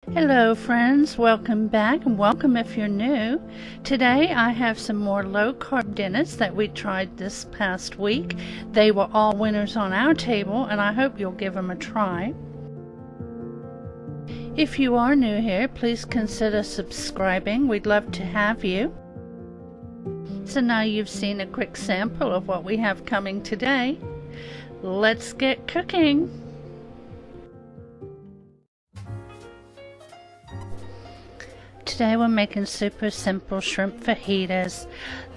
Hello friends, welcome back and welcome if you're new. Today I have some more low carb dinners that we tried this past week. They were all winners on our table and I hope you'll give them a try. If you are new here, please consider subscribing. We'd love to have you. So now you've seen a quick sample of what we have coming today. Let's get cooking. Today we're making super simple shrimp fajitas.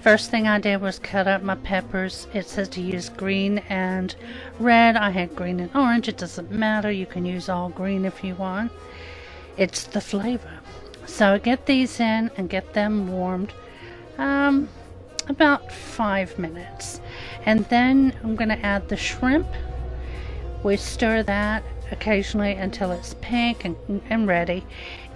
First thing I did was cut up my peppers. It says to use green and red. I had green and orange. It doesn't matter. You can use all green if you want. It's the flavor. So get these in and get them warmed about 5 minutes. And then I'm going to add the shrimp. We stir that occasionally until it's pink and ready,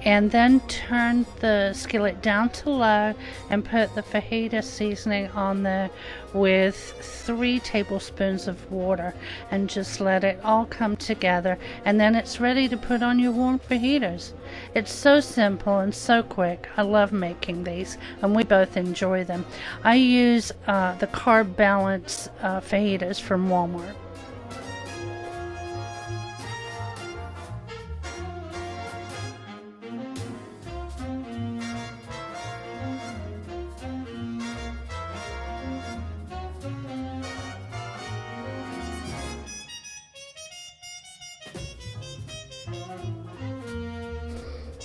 and then turn the skillet down to low and put the fajita seasoning on there with 3 tablespoons of water and just let it all come together, and then it's ready to put on your warm fajitas. It's so simple and so quick. I love making these and we both enjoy them. I use the Carb Balance fajitas from Walmart.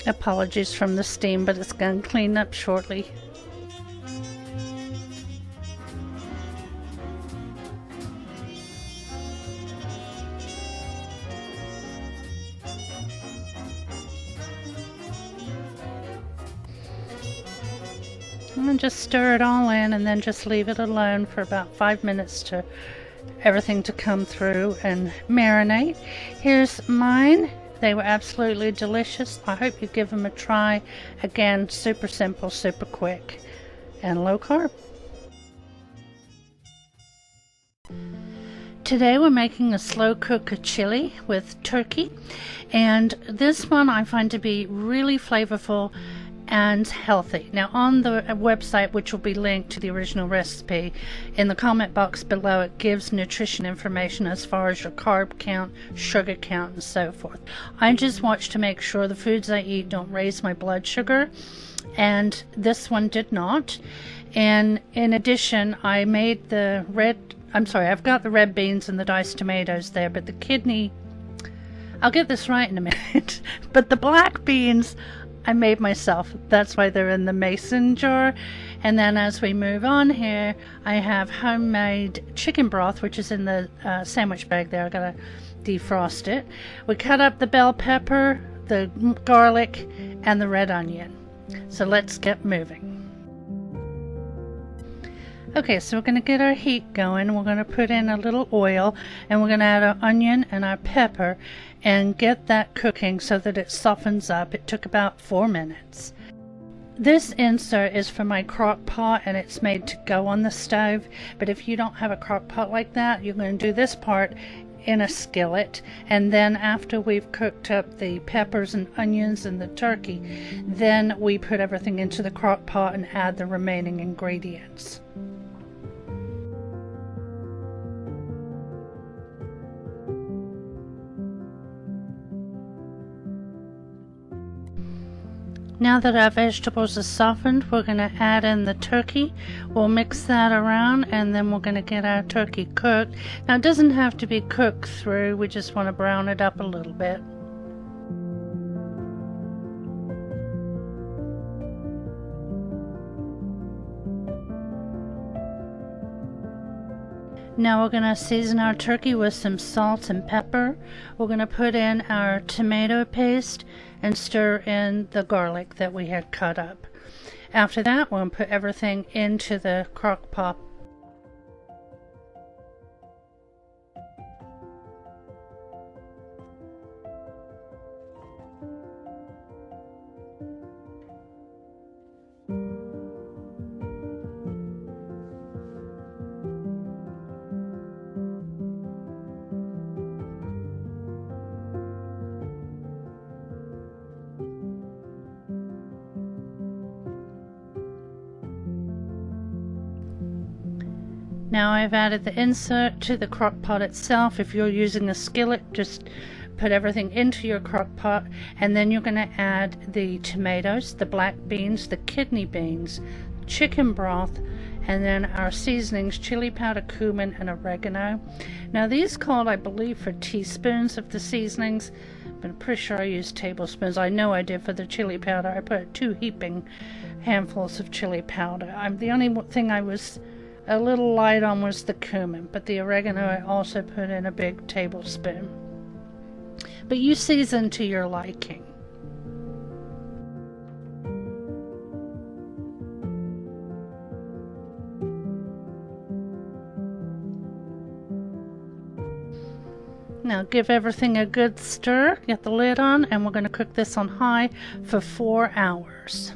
Apologies from the steam, but it's going to clean up shortly. And just stir it all in and then just leave it alone for about 5 minutes to everything to come through and marinate. Here's mine. They were absolutely delicious. I hope you give them a try. Again, super simple, super quick, and low carb. Today we're making a slow cooker chili with turkey, and this one I find to be really flavorful and healthy. Now on the website, which will be linked to the original recipe in the comment box below, it gives nutrition information as far as your carb count, sugar count, and so forth. I just watch to make sure the foods I eat don't raise my blood sugar, and this one did not. And in addition, I made I've got the red beans and the diced tomatoes there, but the kidney, I'll get this right in a minute, but the black beans I made myself. That's why they're in the mason jar. And then as we move on here, I have homemade chicken broth, which is in the sandwich bag there. I gotta defrost it. We cut up the bell pepper, the garlic, and the red onion. So let's get moving. Okay, so we're going to get our heat going. We're going to put in a little oil, and we're going to add our onion and our pepper and get that cooking so that it softens up. It took about 4 minutes. This insert is for my crock pot, and it's made to go on the stove, but if you don't have a crock pot like that, you're going to do this part in a skillet, and then after we've cooked up the peppers and onions and the turkey, then we put everything into the crock pot and add the remaining ingredients. Now that our vegetables are softened, we're going to add in the turkey. We'll mix that around, and then we're going to get our turkey cooked. Now it doesn't have to be cooked through, we just want to brown it up a little bit. Now we're going to season our turkey with some salt and pepper. We're going to put in our tomato paste and stir in the garlic that we had cut up. After that, we're going to put everything into the crock pot. Now I've added the insert to the crock pot itself. If you're using a skillet, just put everything into your crock pot, and then you're going to add the tomatoes, the black beans, the kidney beans, chicken broth, and then our seasonings, chili powder, cumin, and oregano. Now these called, I believe, for teaspoons of the seasonings, but I'm pretty sure I used tablespoons. I know I did for the chili powder. I put 2 heaping handfuls of chili powder. The only thing I was a little light on was the cumin, but the oregano I also put in a big tablespoon. But you season to your liking. Now give everything a good stir, get the lid on, and we're going to cook this on high for 4 hours.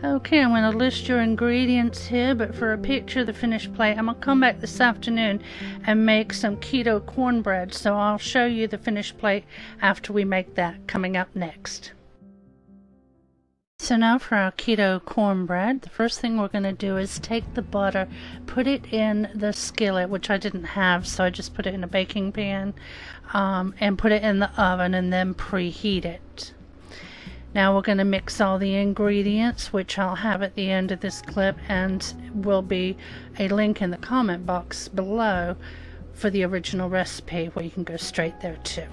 Okay, I'm going to list your ingredients here, but for a picture of the finished plate, I'm going to come back this afternoon and make some keto cornbread, so I'll show you the finished plate after we make that, coming up next. So now for our keto cornbread, the first thing we're going to do is take the butter, put it in the skillet, which I didn't have, so I just put it in a baking pan, and put it in the oven and then preheat it. Now we're going to mix all the ingredients, which I'll have at the end of this clip, and will be a link in the comment box below for the original recipe where you can go straight there too.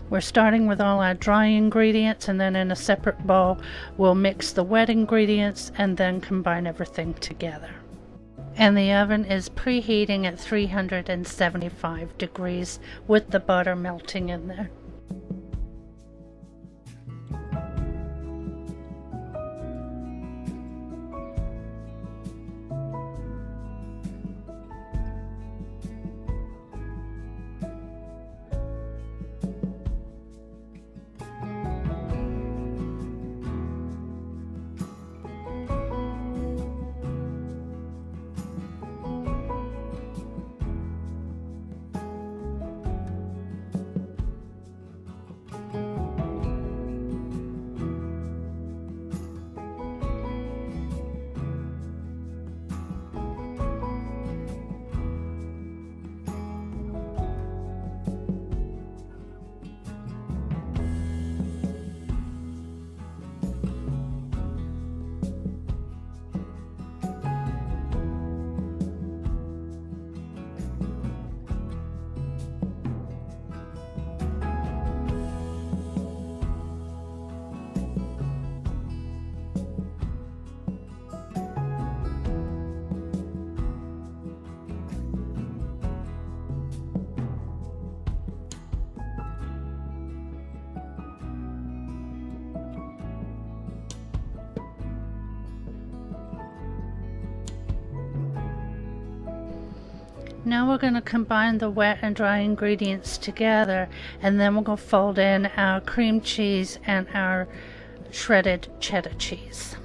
We're starting with all our dry ingredients, and then in a separate bowl we'll mix the wet ingredients and then combine everything together. And the oven is preheating at 375 degrees with the butter melting in there. Now we're going to combine the wet and dry ingredients together, and then we're going to fold in our cream cheese and our shredded cheddar cheese.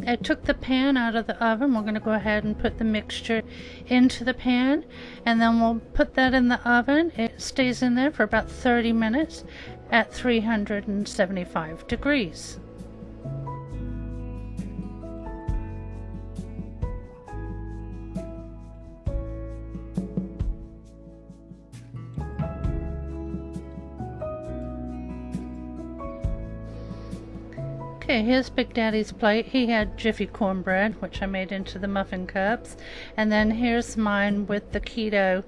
I took the pan out of the oven. We're going to go ahead and put the mixture into the pan, and then we'll put that in the oven. It stays in there for about 30 minutes, at 375 degrees. Okay, here's Big Daddy's plate. He had Jiffy cornbread, which I made into the muffin cups. And then here's mine with the keto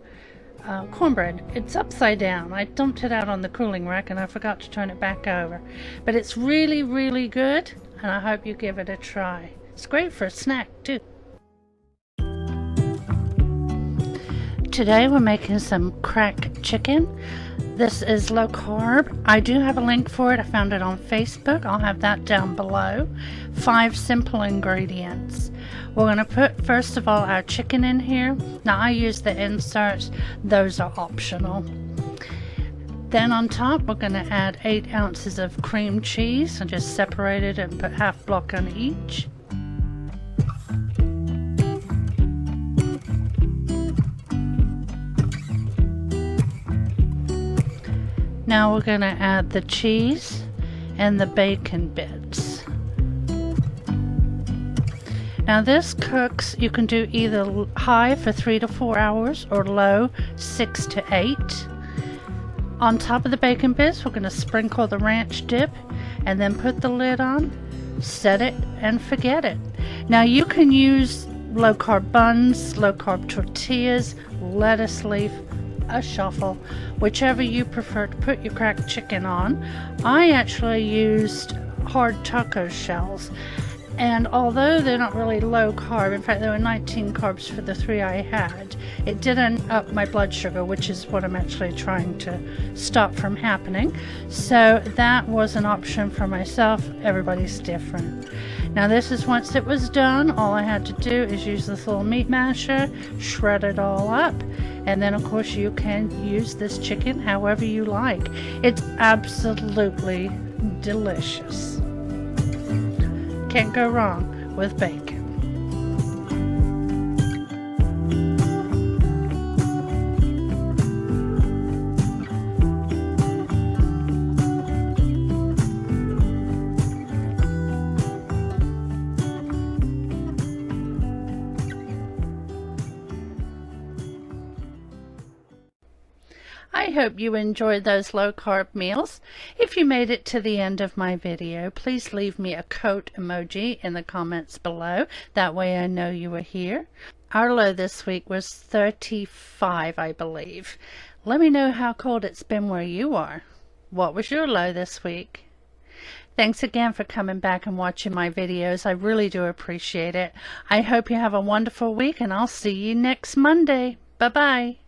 cornbread. It's upside down. I dumped it out on the cooling rack and I forgot to turn it back over. But it's really, really good, and I hope you give it a try. It's great for a snack too. Today we're making some cracked chicken. This is low carb. I do have a link for it. I found it on Facebook. I'll have that down below. 5 simple ingredients. We're going to put, first of all, our chicken in here. Now I use the inserts. Those are optional. Then on top we're going to add 8 ounces of cream cheese. I just separated it and put half block on each. Now we're going to add the cheese and the bacon bits. Now this cooks, you can do either high for 3 to 4 hours or low 6 to 8. On top of the bacon bits, we're going to sprinkle the ranch dip and then put the lid on, set it, and forget it. Now you can use low carb buns, low carb tortillas, lettuce leaf, a shuffle, whichever you prefer to put your cracked chicken on. I actually used hard taco shells, and although they're not really low carb, in fact there were 19 carbs for the 3 I had, it didn't up my blood sugar, which is what I'm actually trying to stop from happening. So that was an option for myself. Everybody's different. Now this is once it was done, all I had to do is use this little meat masher, shred it all up, and then of course you can use this chicken however you like. It's absolutely delicious. Can't go wrong with bacon. I hope you enjoyed those low-carb meals. If you made it to the end of my video, please leave me a coat emoji in the comments below. That way I know you were here. Our low this week was 35, I believe. Let me know how cold it's been where you are. What was your low this week? Thanks again for coming back and watching my videos. I really do appreciate it. I hope you have a wonderful week, and I'll see you next Monday. Bye-bye.